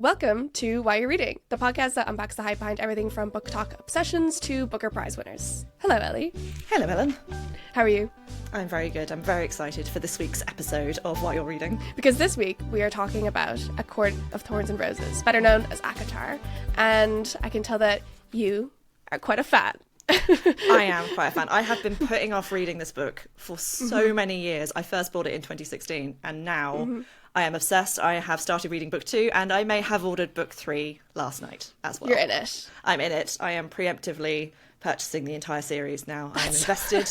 Welcome to Why You're Reading, the podcast that unpacks the hype behind everything from book talk obsessions to Booker Prize winners. Hello, Ellie. Hello, Ellen. How are you? I'm very good. I'm very excited for this week's episode of Why You're Reading. Because this week we are talking about A Court of Thorns and Roses, better known as ACOTAR, and I can tell that you are quite a fan. I am quite a fan. I have been putting off reading this book for so many years. I first bought it in 2016, and now I am obsessed. I have started reading book 2, and I may have ordered book 3 last night as well. You're in it. I'm in it. I am preemptively purchasing the entire series now. I'm invested.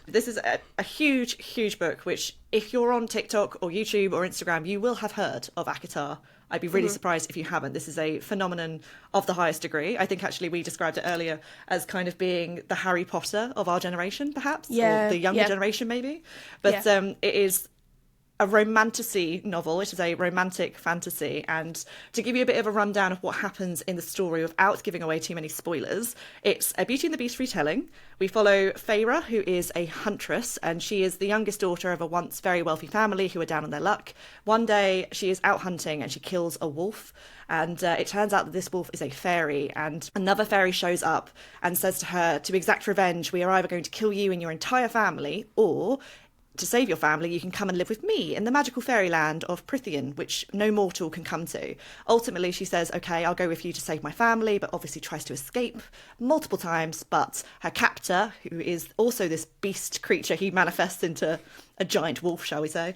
This is a huge, huge book, which if you're on TikTok or YouTube or Instagram, you will have heard of ACOTAR. I'd be really surprised if you haven't. This is a phenomenon of the highest degree. I think actually we described it earlier as kind of being the Harry Potter of our generation, perhaps, or the younger generation maybe. But it is a romantasy novel. It is a romantic fantasy, and to give you a bit of a rundown of what happens in the story without giving away too many spoilers, it's a Beauty and the Beast retelling. We follow Feyre, who is a huntress, and she is the youngest daughter of a once very wealthy family who are down on their luck. One day she is out hunting and she kills a wolf, and it turns out that this wolf is a fairy, and another fairy shows up and says to her, to exact revenge, we are either going to kill you and your entire family, or to save your family, you can come and live with me in the magical fairyland of Prithian, which no mortal can come to. Ultimately, she says, okay, I'll go with you to save my family, but obviously tries to escape multiple times. But her captor, who is also this beast creature, he manifests into a giant wolf, shall we say,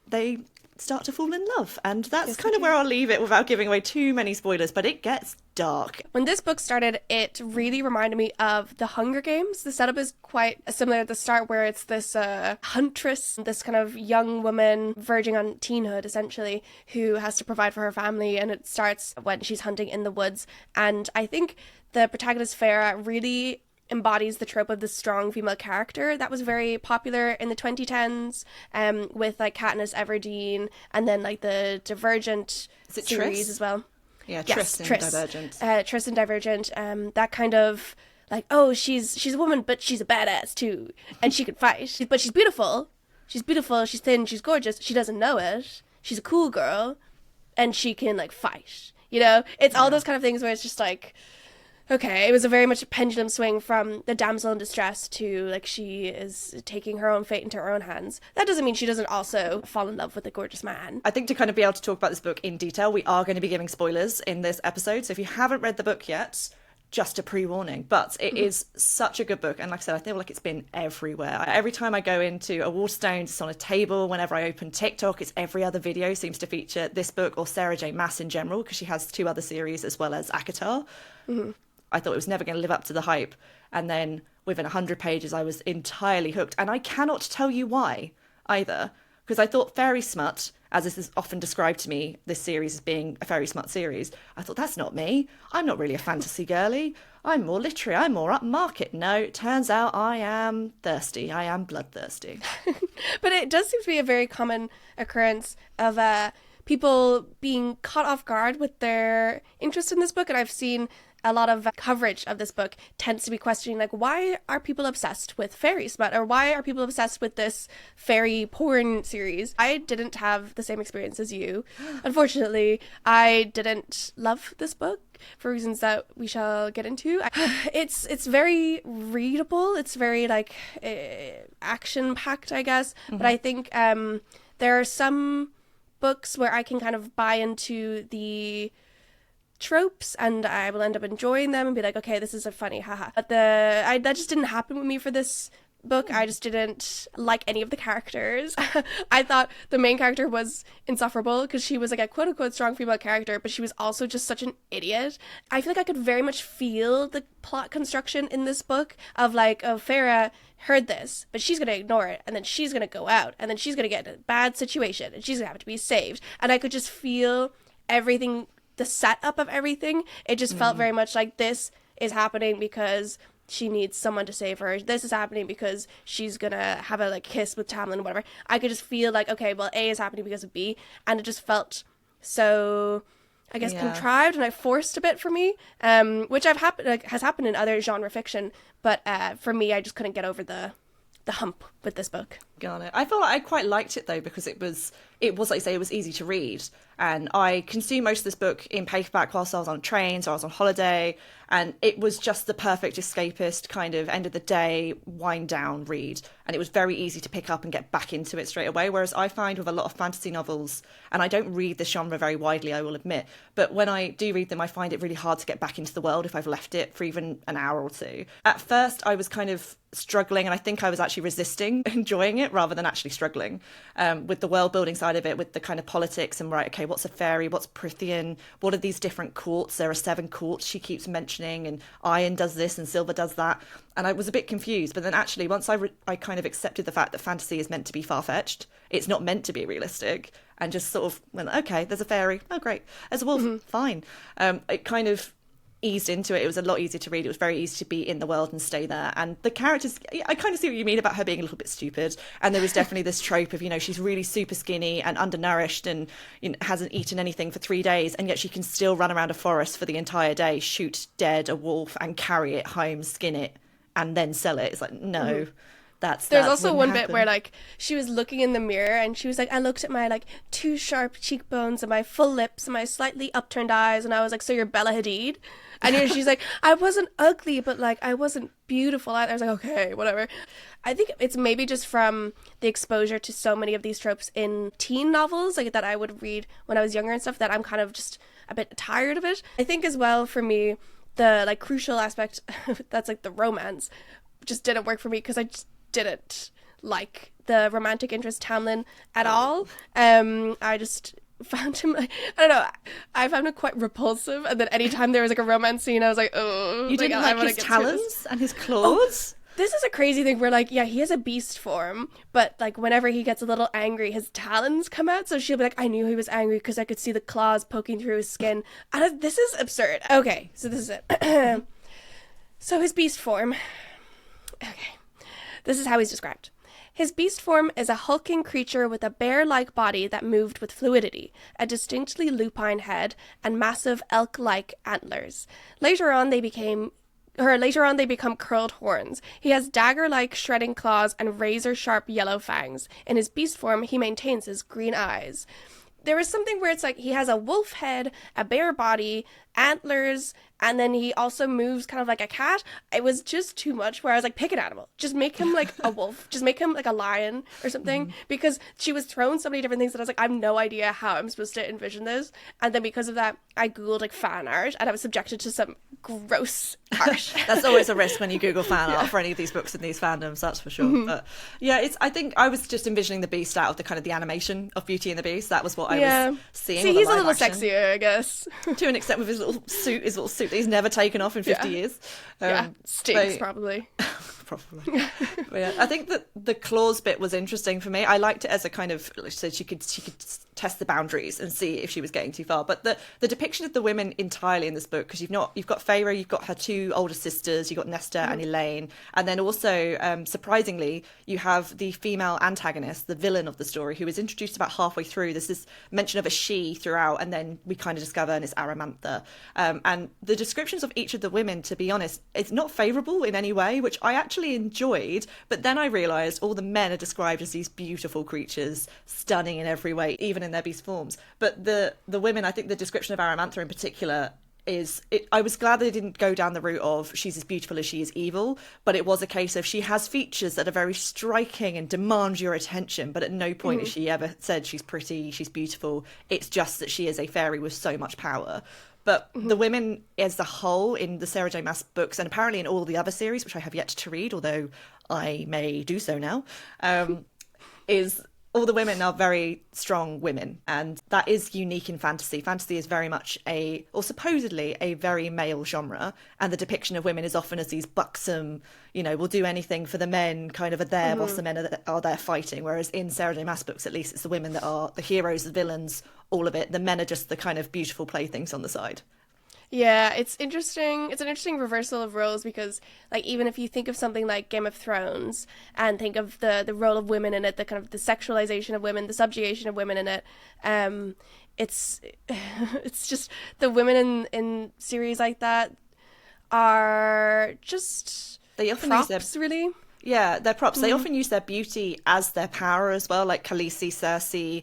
they start to fall in love. And that's kind of where I'll leave it without giving away too many spoilers, but it gets dark. When this book started, it really reminded me of The Hunger Games. The setup is quite similar at the start, where it's this huntress, this kind of young woman verging on teenhood, essentially, who has to provide for her family, and it starts when she's hunting in the woods. And I think the protagonist, Feyre, really embodies the trope of the strong female character that was very popular in the 2010s, with like Katniss Everdeen, and then like the Divergent series as well. Yeah, yes, Divergent. Tris and Divergent. That kind of like, oh, she's a woman, but she's a badass too, and she can fight. But she's beautiful. She's beautiful. She's thin. She's gorgeous. She doesn't know it. She's a cool girl, and she can like fight. You know, it's all those kind of things where it's just like, okay, it was a very much a pendulum swing from the damsel in distress to, like, she is taking her own fate into her own hands. That doesn't mean she doesn't also fall in love with a gorgeous man. I think to kind of be able to talk about this book in detail, we are going to be giving spoilers in this episode. So if you haven't read the book yet, just a pre-warning. But it is such a good book. And like I said, I feel like it's been everywhere. Every time I go into a Waterstones, it's on a table. Whenever I open TikTok, it's every other video seems to feature this book or Sarah J. Maas in general, because she has 2 other series as well as ACOTAR. I thought it was never going to live up to the hype. And then within 100 pages, I was entirely hooked. And I cannot tell you why either, because I thought fairy smut, as this is often described to me, this series as being a fairy smut series, I thought, that's not me. I'm not really a fantasy girly. I'm more literary. I'm more upmarket. No, it turns out I am thirsty. I am bloodthirsty. But it does seem to be a very common occurrence of people being caught off guard with their interest in this book. And I've seen a lot of coverage of this book tends to be questioning, like, why are people obsessed with fairy smut, or why are people obsessed with this fairy porn series? I didn't have the same experience as you. Unfortunately, I didn't love this book for reasons that we shall get into. It's very readable. It's very like action packed, I guess. But I think there are some books where I can kind of buy into the tropes and I will end up enjoying them and be like, okay, this is a funny, haha. But that just didn't happen with me for this book. I just didn't like any of the characters. I thought the main character was insufferable because she was like a quote-unquote strong female character, but she was also just such an idiot. I feel like I could very much feel the plot construction in this book of like, oh, Feyre heard this, but she's going to ignore it, and then she's going to go out, and then she's going to get in a bad situation, and she's going to have to be saved. And I could just feel everything, the setup of everything. It just felt very much like this is happening because she needs someone to save her. This is happening because she's gonna have a like kiss with Tamlin or whatever. I could just feel like, okay, well, A is happening because of B, and it just felt so, I guess, contrived and forced a bit for me, which has happened in other genre fiction, but for me, I just couldn't get over the hump with this book. Got it. I feel like I quite liked it though because it was like you say, it was easy to read, and I consumed most of this book in paperback whilst I was on trains or I was on holiday, and it was just the perfect escapist kind of end of the day wind down read, and it was very easy to pick up and get back into it straight away. Whereas I find with a lot of fantasy novels, and I don't read this genre very widely, I will admit, but when I do read them, I find it really hard to get back into the world if I've left it for even an hour or two. At first, I was kind of struggling, and I think I was actually resisting enjoying it rather than actually struggling with the world building side of it, with the kind of politics and right, okay, what's a fairy, what's Prithian, what are these different courts? There are 7 courts she keeps mentioning, and iron does this and silver does that, and I was a bit confused. But then actually once I kind of accepted the fact that fantasy is meant to be far-fetched, it's not meant to be realistic, and just sort of went, okay, there's a fairy, oh great, there's a wolf, fine. It kind of eased into it. It was a lot easier to read. It was very easy to be in the world and stay there. And the characters, I kind of see what you mean about her being a little bit stupid. And there was definitely this trope of, she's really super skinny and undernourished and hasn't eaten anything for 3 days, and yet she can still run around a forest for the entire day, shoot dead a wolf and carry it home, skin it, and then sell it. It's like, no. There's also one bit where like she was looking in the mirror and she was like, I looked at my like 2 sharp cheekbones and my full lips and my slightly upturned eyes, and I was like, so you're Bella Hadid? And she's like, I wasn't ugly, but like I wasn't beautiful either. I was like, okay, whatever. I think it's maybe just from the exposure to so many of these tropes in teen novels like that I would read when I was younger and stuff, that I'm kind of just a bit tired of it. I think as well for me, the like crucial aspect that's like the romance just didn't work for me because I just didn't like the romantic interest Tamlin at all. I just found him, I don't know, I found him quite repulsive, and then anytime there was like a romance scene I was like, oh, you didn't like his talons and his claws? This is a crazy thing where like, yeah, he has a beast form, but like whenever he gets a little angry his talons come out, so she'll be like, I knew he was angry because I could see the claws poking through his skin. And this is absurd. Okay, so this is it. So his beast form, okay, this is how he's described. His beast form is a hulking creature with a bear-like body that moved with fluidity, a distinctly lupine head, and massive elk-like antlers. Later on, they become curled horns. He has dagger-like shredding claws and razor-sharp yellow fangs. In his beast form, he maintains his green eyes. There is something where it's like he has a wolf head, a bear body, antlers, and then he also moves kind of like a cat. It was just too much where I was like, pick an animal. Just make him like a wolf. Just make him like a lion or something. Because she was throwing so many different things that I was like, I have no idea how I'm supposed to envision this. And then because of that, I Googled like fan art, and I was subjected to some gross art. That's always a risk when you Google fan art for any of these books in these fandoms, that's for sure. But yeah, I think I was just envisioning the Beast out of the kind of the animation of Beauty and the Beast. That was what I was seeing. See, he's a little sexier, I guess. To an extent, with his little suit that he's never taken off in 50 years. Stinks, probably. Probably. But yeah, I think that the claws bit was interesting for me. I liked it as a kind of, like, so she could test the boundaries and see if she was getting too far. But the depiction of the women entirely in this book, because you've got Feyre, you've got her 2 older sisters, you've got Nesta and Elaine, and then also surprisingly you have the female antagonist, the villain of the story, who is introduced about halfway through. There's this mention of a she throughout, and then we kind of discover, and it's Aramantha. And the descriptions of each of the women, to be honest, it's not favourable in any way, which I actually enjoyed. But then I realised all the men are described as these beautiful creatures, stunning in every way, even in their beast forms. But the women, I think the description of Aramantha in particular I was glad they didn't go down the route of she's as beautiful as she is evil, but it was a case of she has features that are very striking and demand your attention, but at no point has she ever said she's pretty, she's beautiful. It's just that she is a fairy with so much power. But the women as a whole in the Sarah J Maas books, and apparently in all the other series, which I have yet to read, although I may do so now, is all the women are very strong women, and that is unique in fantasy. Fantasy is very much supposedly a very male genre, and the depiction of women is often as these buxom, will do anything for the men, kind of are there whilst the men are there fighting. Whereas in Sarah J Maas books, at least, it's the women that are the heroes, the villains, all of it. The men are just the kind of beautiful playthings on the side. Yeah, it's interesting. It's an interesting reversal of roles because, like, even if you think of something like Game of Thrones and think of the role of women in it, the kind of the sexualization of women, the subjugation of women in it, it's just the women in series like that are just they often props, really. Yeah, they're props. They often use their beauty as their power as well, like Khaleesi, Cersei,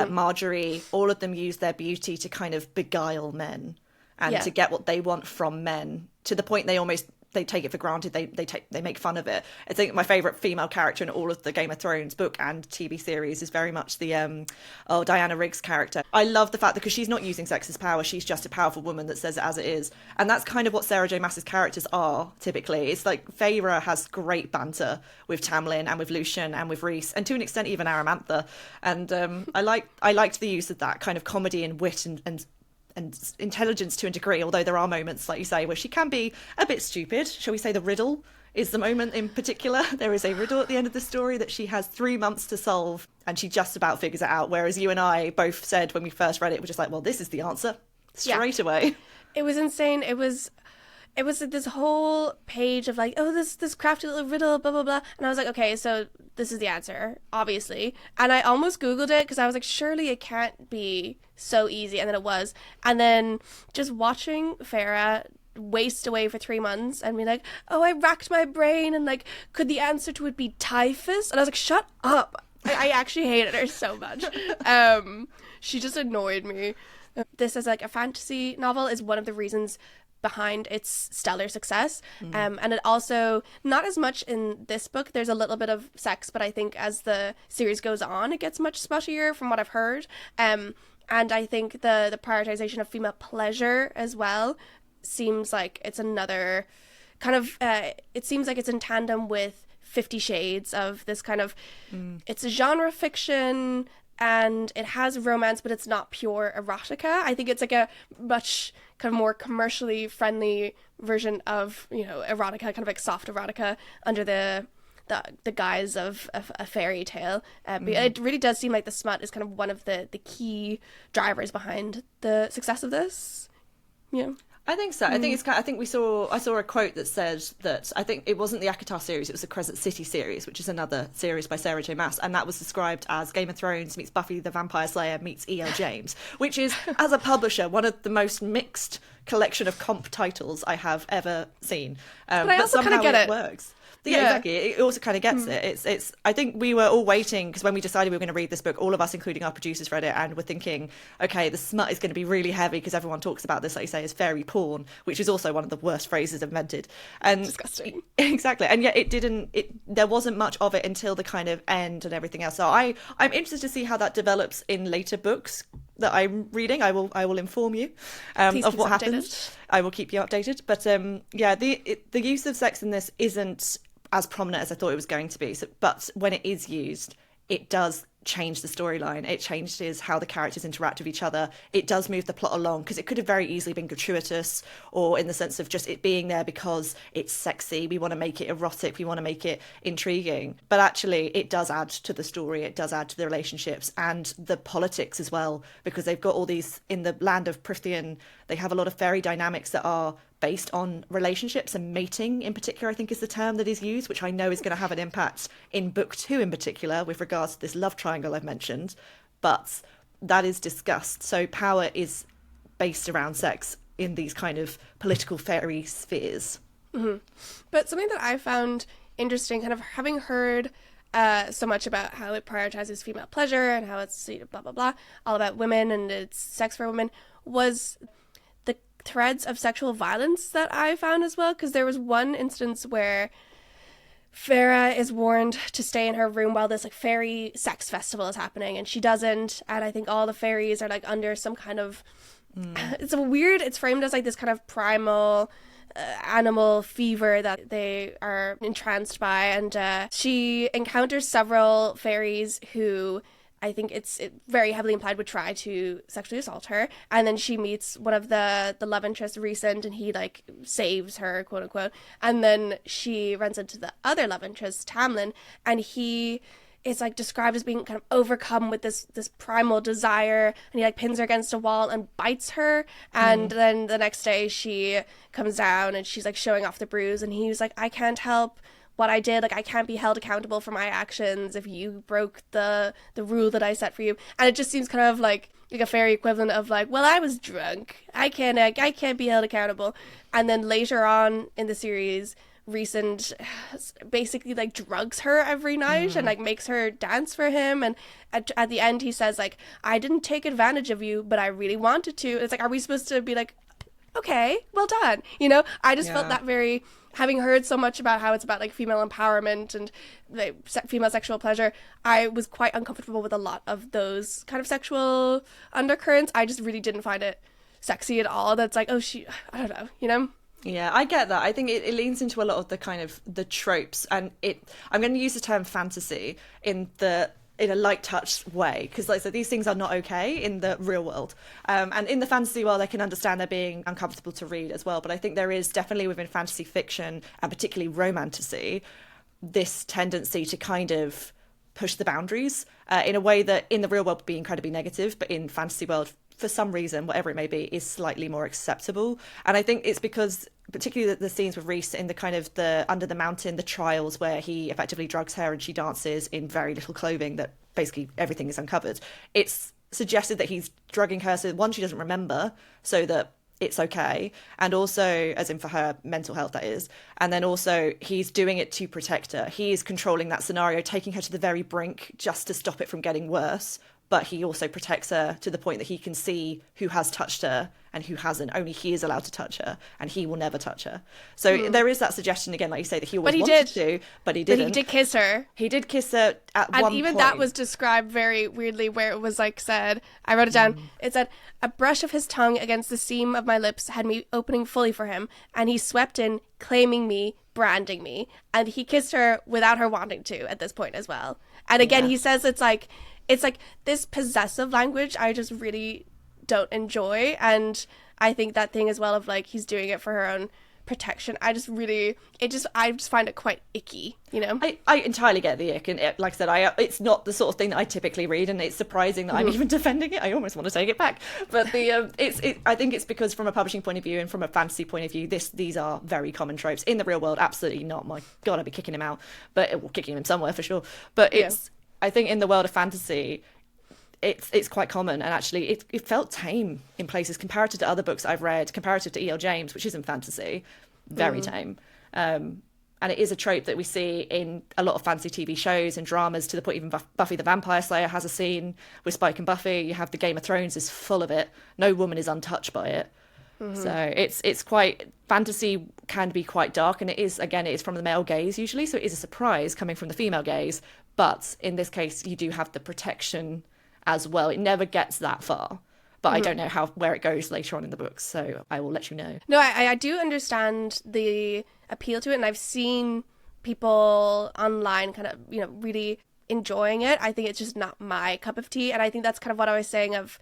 Marjorie, all of them use their beauty to kind of beguile men and to get what they want from men, to the point they take it for granted. They make fun of it. I think my favorite female character in all of the Game of Thrones book and TV series is very much the Diana Riggs character. I love the fact that because she's not using sex as power, she's just a powerful woman that says it as it is, and that's kind of what Sarah J. Maas's characters are typically. It's like Feyre has great banter with Tamlin and with Lucien and with Rhys, and to an extent even Aramantha, and I liked the use of that kind of comedy and wit and intelligence to a degree, although there are moments, like you say, where she can be a bit stupid. Shall we say the riddle is the moment in particular? There is a riddle at the end of the story that she has 3 months to solve, and she just about figures it out, whereas you and I both said when we first read it, we're just like, well, this is the answer straight away. It was insane. It was this whole page of like, oh, this crafty little riddle, blah, blah, blah. And I was like, okay, so this is the answer, obviously. And I almost Googled it because I was like, surely it can't be so easy. And then it was. And then just watching Farah waste away for 3 months and be like, oh, I racked my brain and like, could the answer to it be typhus? And I was like, shut up. I actually hated her so much. She just annoyed me. This is like a fantasy novel is one of the reasons behind its stellar success. And it also, not as much in this book, there's a little bit of sex, but I think as the series goes on, it gets much smuttier from what I've heard. And I think the prioritization of female pleasure as well seems like it's another kind of, it seems like it's in tandem with 50 Shades of this kind of, it's a genre fiction and it has romance, but it's not pure erotica. I think it's like a much kind of more commercially friendly version of, you know, erotica, kind of like soft erotica under the guise of a fairy tale. But it really does seem like the smut is kind of one of the key drivers behind the success of this. Yeah. I think so. I think it's kind of, I saw a quote that said that I think it wasn't the ACOTAR series, it was the Crescent City series, which is another series by Sarah J. Maas, and that was described as Game of Thrones meets Buffy the Vampire Slayer meets E.L. James, which is, as a publisher, one of the most mixed collection of comp titles I have ever seen. But somehow it works. Yeah, exactly. It also kind of gets it. It's. I think we were all waiting because when we decided we were going to read this book, all of us, including our producers, read it and were thinking, okay, the smut is going to be really heavy because everyone talks about this, like you say, as fairy porn, which is also one of the worst phrases invented. And disgusting. Exactly. And yet it didn't. There wasn't much of it until the kind of end and everything else. So I'm interested to see how that develops in later books that I'm reading. I will inform you of what happens. I will keep you updated. But the use of sex in this isn't as prominent as I thought it was going to be. So, but when it is used, it does change the storyline. It changes how the characters interact with each other. It does move the plot along because it could have very easily been gratuitous or in the sense of just it being there because it's sexy. We want to make it erotic. We want to make it intriguing. But actually, it does add to the story. It does add to the relationships and the politics as well, because they've got all these, in the land of Prythian, they have a lot of fairy dynamics that are based on relationships, and mating in particular, I think, is the term that is used, which I know is going to have an impact in book 2 in particular with regards to this love triangle I've mentioned. But that is discussed. So power is based around sex in these kind of political fairy spheres. Mm-hmm. But something that I found interesting, kind of having heard so much about how it prioritizes female pleasure and how it's, you know, blah, blah, blah, all about women and it's sex for women, was the threads of sexual violence that I found as well. Because there was one instance where Farah is warned to stay in her room while this like fairy sex festival is happening, and she doesn't. And I think all the fairies are like under some kind of it's framed as like this kind of primal animal fever that they are entranced by, and she encounters several fairies who I think it's very heavily implied would try to sexually assault her, and then she meets one of the love interests recent, and he like saves her, quote unquote, and then she runs into the other love interest, Tamlin, and he is like described as being kind of overcome with this primal desire, and he like pins her against a wall and bites her, and then the next day she comes down and she's like showing off the bruise, and he's like, I can't help what I did, like I can't be held accountable for my actions if you broke the rule that I set for you. And it just seems kind of like a fairy equivalent of like, well, I was drunk, I can't be held accountable. And then later on in the series, recent basically like drugs her every night and like makes her dance for him, and at the end he says like, I didn't take advantage of you, but I really wanted to. It's like, are we supposed to be like, okay, well done, you know? I just felt that very, having heard so much about how it's about like female empowerment and like female sexual pleasure, I was quite uncomfortable with a lot of those kind of sexual undercurrents. I just really didn't find it sexy at all. That's like, oh, I don't know, you know? Yeah, I get that. I think it leans into a lot of the kind of the tropes, and I'm going to use the term fantasy in a light touch way, because like I said, these things are not okay in the real world, and in the fantasy world I can understand they're being uncomfortable to read as well, but I think there is definitely within fantasy fiction, and particularly romantasy, this tendency to kind of push the boundaries in a way that in the real world would be incredibly negative, but in fantasy world, for some reason, whatever it may be, is slightly more acceptable. And I think it's because particularly the scenes with Reese in the kind of the under the mountain, the trials where he effectively drugs her and she dances in very little clothing, that basically everything is uncovered. It's suggested that he's drugging her so one, she doesn't remember, so that it's okay, and also as in for her mental health, that is, and then also he's doing it to protect her. He is controlling that scenario, taking her to the very brink just to stop it from getting worse, but he also protects her to the point that he can see who has touched her and who hasn't. Only he is allowed to touch her, and he will never touch her. So there is that suggestion again, like you say, that he always wanted to, but he didn't. But he did kiss her. He did kiss her at one point. And even that was described very weirdly, where it was like said, I wrote it down, it said, a brush of his tongue against the seam of my lips had me opening fully for him, and he swept in, claiming me, branding me. And he kissed her without her wanting to at this point as well. And again, he says it's like this possessive language I just really don't enjoy, and I think that thing as well of like he's doing it for her own protection, I just find it quite icky, you know. I entirely get the ick, and like I said, it's not the sort of thing that I typically read, and it's surprising that I'm even defending it. I almost want to take it back, but I think it's because from a publishing point of view and from a fantasy point of view, these are very common tropes. In the real world, absolutely not. My God, I'd be kicking him out, but kicking him somewhere for sure. But I think in the world of fantasy, it's quite common, and actually it felt tame in places comparative to other books I've read, comparative to E.L. James, which isn't fantasy, very tame. And it is a trope that we see in a lot of fantasy TV shows and dramas, to the point even Buffy the Vampire Slayer has a scene with Spike and Buffy. You have the Game of Thrones is full of it. No woman is untouched by it. So it's quite, fantasy can be quite dark, and it is from the male gaze usually, so it is a surprise coming from the female gaze, but in this case you do have the protection as well. It never gets that far, but I don't know where it goes later on in the books, so I will let you know. No, I do understand the appeal to it, and I've seen people online kind of, you know, really enjoying it. I think it's just not my cup of tea, and I think that's kind of what I was saying of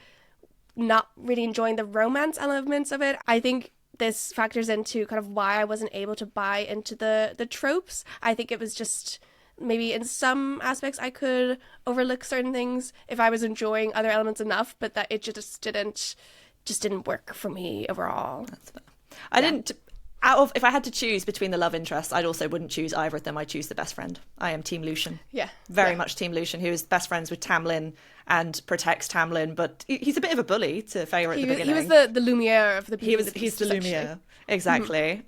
not really enjoying the romance elements of it. I think this factors into kind of why I wasn't able to buy into the tropes. I think it was just maybe in some aspects I could overlook certain things if I was enjoying other elements enough, but that it just didn't work for me overall. That's fair. If I had to choose between the love interests, I also wouldn't choose either of them. I'd choose the best friend. I am Team Lucian. Yeah. Very much Team Lucian, who is best friends with Tamlin and protects Tamlin, but he's a bit of a bully to Feyre at the beginning. He was the Lumiere of the Beauty. He's the Lumiere. Exactly.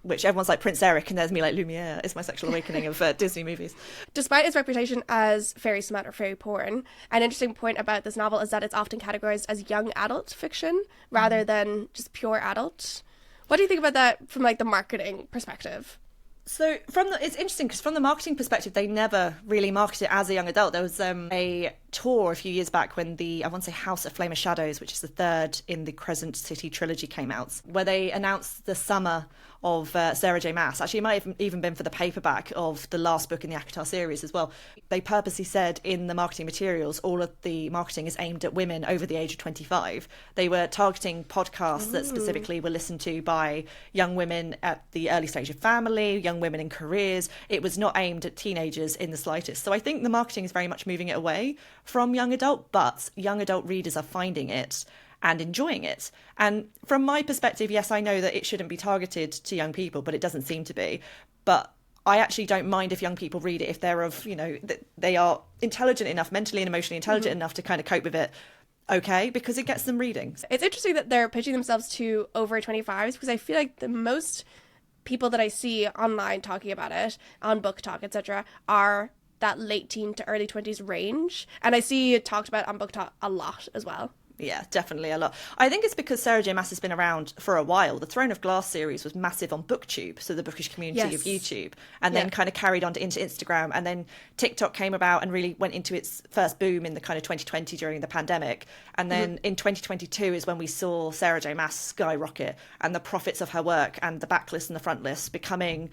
Which everyone's like Prince Eric, and there's me like Lumiere. It's my sexual awakening of Disney movies. Despite its reputation as fairy smut or fairy porn, an interesting point about this novel is that it's often categorized as young adult fiction rather than just pure adult. What do you think about that from like the marketing perspective? So it's interesting because from the marketing perspective, they never really marketed it as a young adult. There was a tour a few years back when I want to say House of Flame of Shadows, which is the third in the Crescent City trilogy, came out, where they announced the summer of Sarah J. Maas. Actually, it might have even been for the paperback of the last book in the ACOTAR series as well. They purposely said in the marketing materials, all of the marketing is aimed at women over the age of 25. They were targeting podcasts that specifically were listened to by young women at the early stage of family, young women in careers. It was not aimed at teenagers in the slightest. So I think the marketing is very much moving it away from young adult, but young adult readers are finding it and enjoying it. And from my perspective, yes, I know that it shouldn't be targeted to young people, but it doesn't seem to be. But I actually don't mind if young people read it if they're of, you know, they are intelligent enough, mentally and emotionally intelligent enough to kind of cope with it. Okay, because it gets them reading. It's interesting that they're pitching themselves to over 25s, because I feel like the most people that I see online talking about it, on Book Talk, etc., are that late teen to early 20s range. And I see it talked about on Book Talk a lot as well. Yeah, definitely a lot. I think it's because Sarah J Maas has been around for a while. The Throne of Glass series was massive on BookTube, so the bookish community of YouTube, and then kind of carried on into Instagram. And then TikTok came about and really went into its first boom in the kind of 2020 during the pandemic. And then in 2022 is when we saw Sarah J Maas skyrocket, and the profits of her work and the backlist and the front list becoming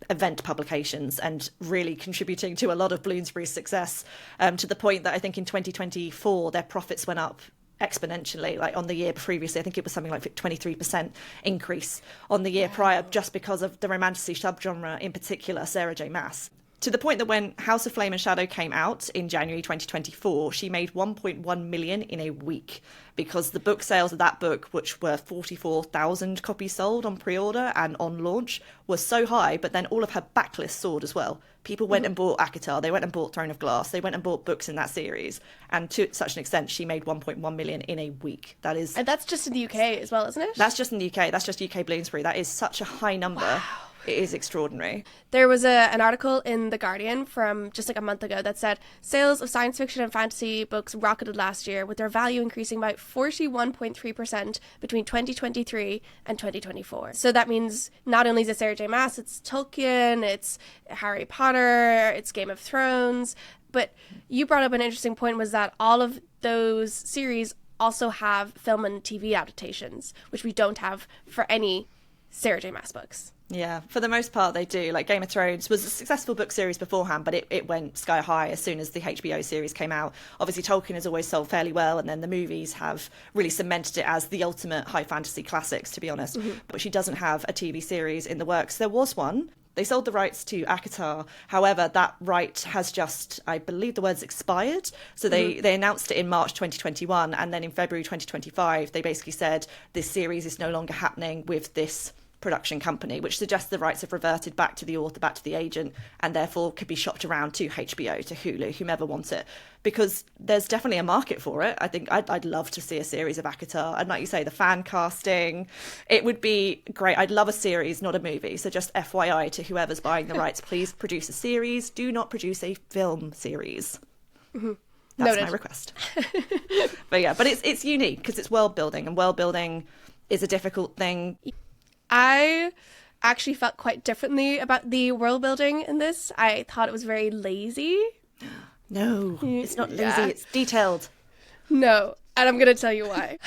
event publications and really contributing to a lot of Bloomsbury's success, to the point that I think in 2024 their profits went up exponentially. Like on the year previously, I think it was something like 23% increase on the year prior, just because of the Romantasy subgenre, in particular Sarah J Maas. To the point that when House of Flame and Shadow came out in January 2024, she made 1.1 million in a week, because the book sales of that book, which were 44,000 copies sold on pre-order and on launch, was so high, but then all of her backlist soared as well. People went and bought ACOTAR, they went and bought Throne of Glass, they went and bought books in that series, and to such an extent she made 1.1 million in a week. And that's just in the UK as well, isn't it? That's just in the UK. That's just UK Bloomsbury. That is such a high number. Wow. It is extraordinary. There was an article in The Guardian from just like a month ago that said sales of science fiction and fantasy books rocketed last year, with their value increasing by 41.3% between 2023 and 2024. So that means not only is it Sarah J Maas, it's Tolkien, it's Harry Potter, it's Game of Thrones. But you brought up an interesting point, was that all of those series also have film and TV adaptations, which we don't have for any Sarah J Maas books. Yeah, for the most part they do. Like Game of Thrones was a successful book series beforehand, but it went sky high as soon as the HBO series came out. Obviously Tolkien has always sold fairly well, and then the movies have really cemented it as the ultimate high fantasy classics, to be honest. But she doesn't have a TV series in the works. There was one. They sold the rights to ACOTAR. However, that right has just, I believe the word's expired. So they announced it in March 2021, and then in February 2025 they basically said this series is no longer happening with this production company, which suggests the rights have reverted back to the author, back to the agent, and therefore could be shopped around to HBO, to Hulu, whomever wants it, because there's definitely a market for it. I think I'd love to see a series of ACOTAR, and like you say, the fan casting, it would be great. I'd love a series, not a movie. So just FYI to whoever's buying the rights, please produce a series. Do not produce a film series. That's Noted. my request. But it's unique because it's world building, and world building is a difficult thing. I actually felt quite differently about the world building in this. I thought it was very lazy. No, it's not lazy, it's detailed. No, and I'm going to tell you why.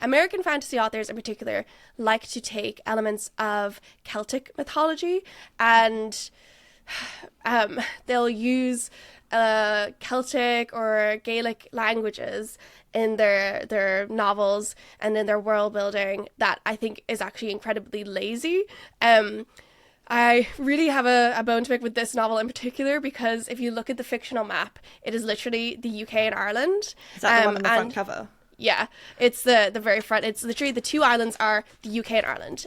American fantasy authors in particular like to take elements of Celtic mythology, and they'll use Celtic or Gaelic languages in their novels and in their world building that I think is actually incredibly lazy. I really have a bone to pick with this novel in particular, because if you look at the fictional map, it is literally the UK and Ireland. Is that the one on the front cover? Yeah, it's the very front. It's literally the two islands are the UK and Ireland.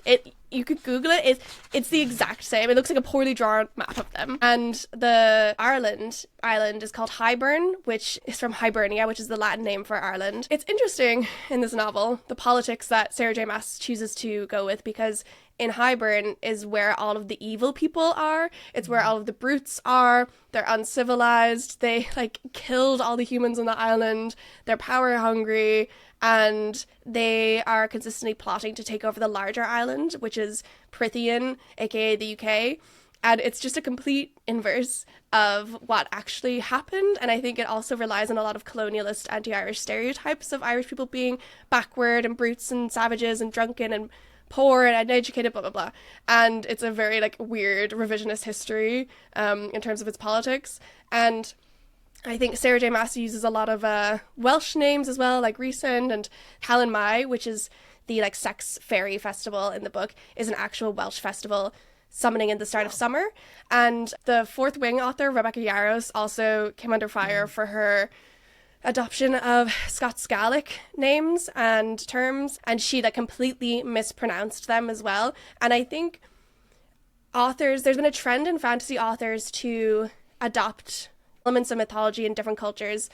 You could Google it. It's the exact same. It looks like a poorly drawn map of them. And the Ireland island is called Hibernia, which is from Hibernia, which is the Latin name for Ireland. It's interesting in this novel, the politics that Sarah J Maas chooses to go with, because in Hibernia is where all of the evil people are. It's where all of the brutes are. They're uncivilized. They killed all the humans on the island. They're power hungry, and they are consistently plotting to take over the larger island, which is Prythian, aka the UK. And it's just a complete inverse of what actually happened. And I think it also relies on a lot of colonialist anti-Irish stereotypes of Irish people being backward and brutes and savages and drunken and poor and uneducated, blah, blah, blah. And it's a very weird revisionist history in terms of its politics. And I think Sarah J Maas uses a lot of Welsh names as well, like Rhysand, and Helen Mai, which is the sex fairy festival in the book, is an actual Welsh festival summoning in the start of summer. And the Fourth Wing author, Rebecca Yarros, also came under fire for her adoption of Scots Gaelic names and terms, and she completely mispronounced them as well. And I think there's been a trend in fantasy authors to adopt elements of mythology in different cultures,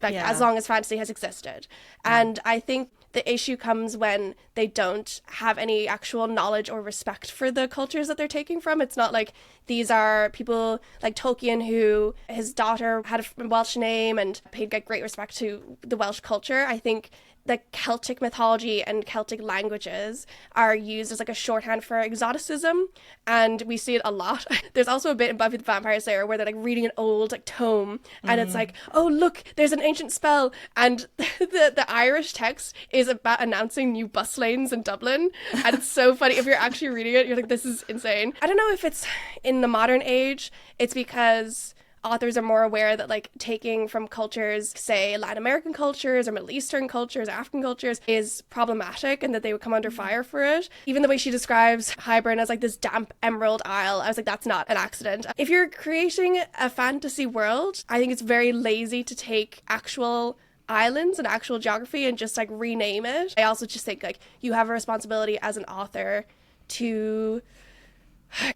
like Yeah. as long as fantasy has existed. And I think the issue comes when they don't have any actual knowledge or respect for the cultures that they're taking from. It's not like these are people like Tolkien, who his daughter had a Welsh name and paid great respect to the Welsh culture. I think the Celtic mythology and Celtic languages are used as like a shorthand for exoticism, and we see it a lot. There's also a bit in Buffy the Vampire Slayer where they're like reading an old like tome, and it's like, oh look, there's an ancient spell, and the Irish text is about announcing new bus lanes in Dublin, and it's so funny. If you're actually reading it, you're like, this is insane. I don't know if it's in the modern age, it's because authors are more aware that like taking from cultures, say Latin American cultures or Middle Eastern cultures, African cultures, is problematic, and that they would come under fire for it. Even the way she describes Hybern as like this damp emerald isle, I was like, that's not an accident. If you're creating a fantasy world, I think it's very lazy to take actual islands and actual geography and just like rename it. I also just think like you have a responsibility as an author to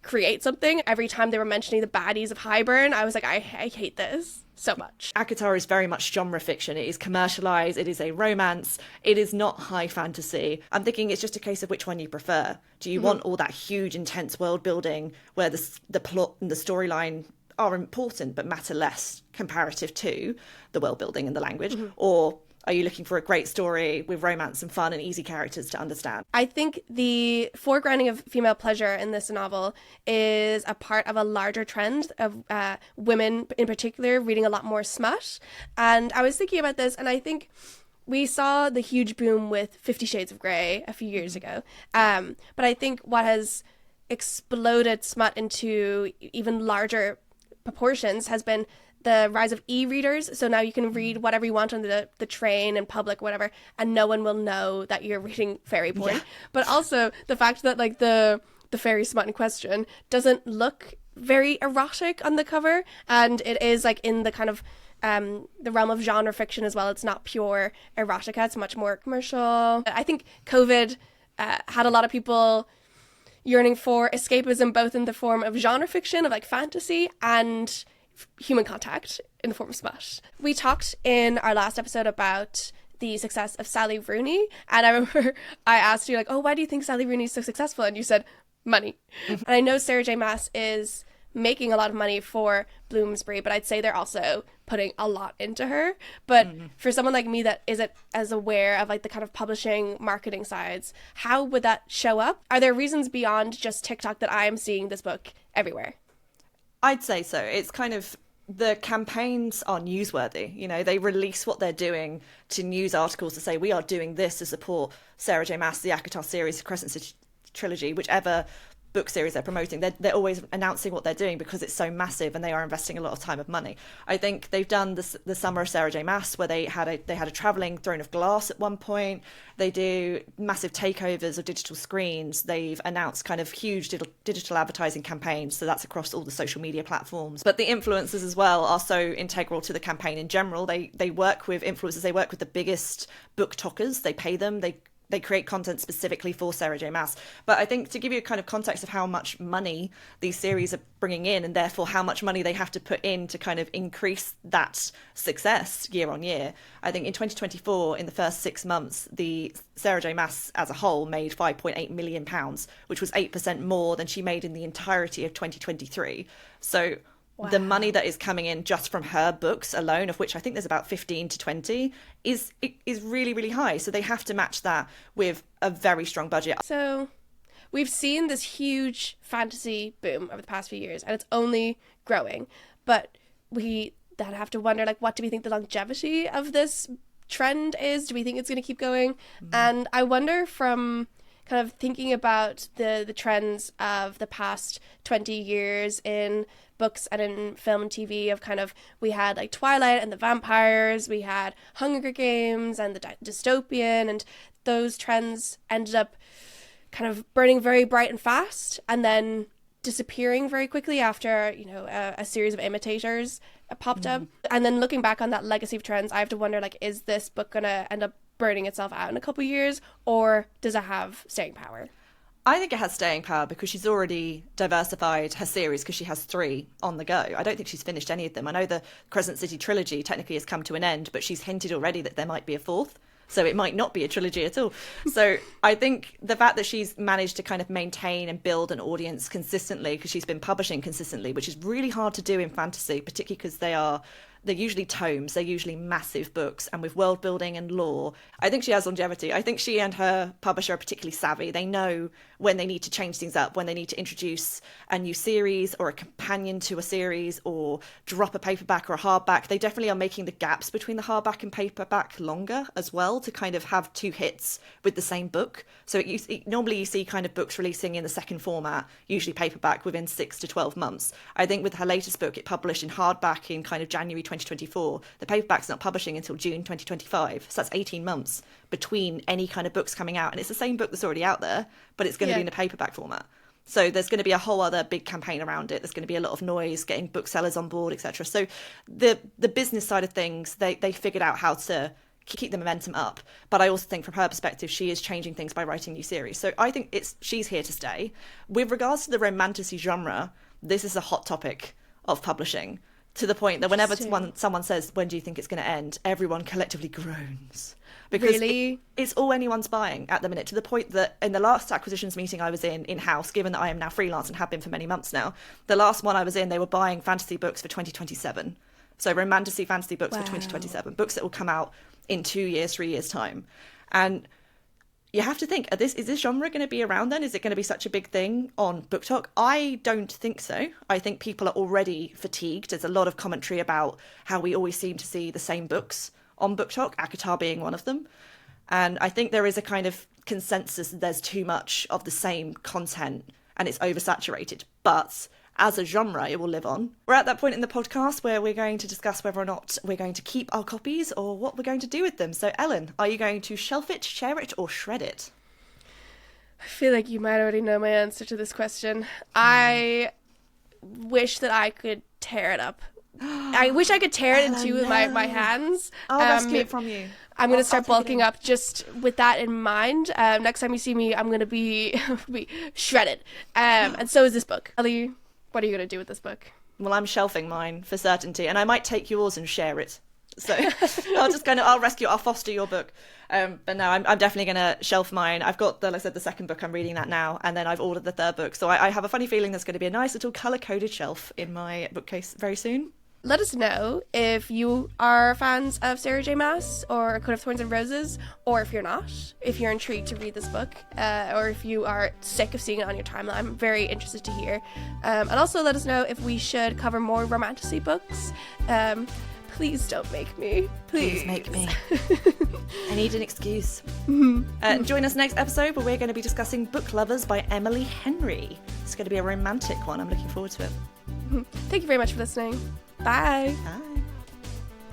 create something. Every time they were mentioning the baddies of Hybern, I was like, I hate this so much. ACOTAR is very much genre fiction. It is commercialized. It is a romance. It is not high fantasy. I'm thinking it's just a case of which one you prefer. Do you want all that huge, intense world building where the plot and the storyline are important but matter less comparative to the world building and the language? Or are you looking for a great story with romance and fun and easy characters to understand? I think the foregrounding of female pleasure in this novel is a part of a larger trend of women in particular reading a lot more smut. And I was thinking about this, and I think we saw the huge boom with 50 Shades of Grey a few years ago. But I think what has exploded smut into even larger proportions has been the rise of e-readers. So now you can read whatever you want on the train in public, whatever, and no one will know that you're reading fairy porn. Yeah. But also the fact that like the fairy smut in question doesn't look very erotic on the cover, and it is like in the kind of the realm of genre fiction as well. It's not pure erotica, it's much more commercial. I think COVID had a lot of people yearning for escapism, both in the form of genre fiction, of like fantasy, and human contact in the form of smut. We talked in our last episode about the success of Sally Rooney, and I remember I asked you like, oh, why do you think Sally Rooney is so successful? And you said money. And I know Sarah J Maas is making a lot of money for Bloomsbury, but I'd say they're also putting a lot into her. But for someone like me that isn't as aware of like the kind of publishing marketing sides, how would that show up? Are there reasons beyond just TikTok that I am seeing this book everywhere? I'd say so. It's kind of, the campaigns are newsworthy. You know, they release what they're doing to news articles to say, we are doing this to support Sarah J Maas, the ACOTAR series, the Crescent City trilogy, whichever book series they're promoting. They're always announcing what they're doing because it's so massive, and they are investing a lot of time and money. I think they've done the Summer of Sarah J Maas, where they had a travelling Throne of Glass at one point. They do massive takeovers of digital screens. They've announced kind of huge digital advertising campaigns, so that's across all the social media platforms. But the influencers as well are so integral to the campaign in general. They work with influencers. They work with the biggest book talkers. They pay them. They create content specifically for Sarah J Maas. But I think to give you a kind of context of how much money these series are bringing in, and therefore how much money they have to put in to kind of increase that success year on year, I think in 2024, in the first 6 months, the Sarah J Maas as a whole made £5.8 million, which was 8% more than she made in the entirety of 2023. So wow. The money that is coming in just from her books alone, of which I think there's about 15 to 20, is really, really high. So they have to match that with a very strong budget. So we've seen this huge fantasy boom over the past few years, and it's only growing. But we then have to wonder, like, what do we think the longevity of this trend is? Do we think it's going to keep going? And I wonder, from kind of thinking about the trends of the past 20 years in books and in film and TV, of kind of, we had like Twilight and the vampires, we had Hunger Games and the dystopian, and those trends ended up kind of burning very bright and fast and then disappearing very quickly after, you know, a series of imitators popped up. And then looking back on that legacy of trends, I have to wonder, like, is this book gonna end up burning itself out in a couple of years, or does it have staying power? I think it has staying power because she's already diversified her series because she has 3 on the go. I don't think she's finished any of them. I know the Crescent City trilogy technically has come to an end, but she's hinted already that there might be a 4th. So it might not be a trilogy at all. So I think the fact that she's managed to kind of maintain and build an audience consistently, because she's been publishing consistently, which is really hard to do in fantasy, particularly because they're usually tomes, they're usually massive books, and with world building and lore, I think she has longevity. I think she and her publisher are particularly savvy. They know when they need to change things up, when they need to introduce a new series or a companion to a series or drop a paperback or a hardback. They definitely are making the gaps between the hardback and paperback longer as well to kind of have 2 hits with the same book. So normally you see kind of books releasing in the second format, usually paperback, within 6 to 12 months. I think with her latest book, it published in hardback in kind of January 2024. The paperback's not publishing until June 2025. So that's 18 months between any kind of books coming out. And it's the same book that's already out there, but it's going to be in a paperback format. So there's going to be a whole other big campaign around it. There's going to be a lot of noise, getting booksellers on board, etc. So the business side of things, they figured out how to keep the momentum up. But I also think from her perspective, she is changing things by writing new series. So I think she's here to stay. With regards to the romantasy genre, this is a hot topic of publishing, to the point that whenever someone says, when do you think it's going to end, everyone collectively groans. Because really? It's all anyone's buying at the minute, to the point that in the last acquisitions meeting I was in-house, given that I am now freelance and have been for many months now, the last one I was in, they were buying fantasy books for 2027. So romantasy fantasy books for 2027, books that will come out in 2 years, 3 years' time. And you have to think, is this genre going to be around then? Is it going to be such a big thing on Book Talk? I don't think so. I think people are already fatigued. There's a lot of commentary about how we always seem to see the same books on Book Talk, ACOTAR being one of them. And I think there is a kind of consensus that there's too much of the same content and it's oversaturated. But as a genre, it will live on. We're at that point in the podcast where we're going to discuss whether or not we're going to keep our copies or what we're going to do with them. So, Ellen, are you going to shelf it, share it, or shred it? I feel like you might already know my answer to this question. I wish that I could tear it up. I wish I could tear it in two with my hands. I'll rescue it from you. I'm going to start bulking up just with that in mind. Next time you see me, I'm going to be shredded. And so is this book. Ellie, what are you going to do with this book? Well, I'm shelving mine for certainty, and I might take yours and share it. So I'll rescue, I'll foster your book. But no, I'm definitely going to shelf mine. I've got, like I said, the second book, I'm reading that now, and then I've ordered the third book. So I have a funny feeling there's going to be a nice little colour-coded shelf in my bookcase very soon. Let us know if you are fans of Sarah J. Maas or A Coat of Thorns and Roses, or if you're not, if you're intrigued to read this book, or if you are sick of seeing it on your timeline. I'm very interested to hear. And also let us know if we should cover more romantasy books. Please don't make me. Please make me. I need an excuse. Join us next episode where we're going to be discussing Book Lovers by Emily Henry. It's going to be a romantic one. I'm looking forward to it. Thank you very much for listening. Bye. Bye.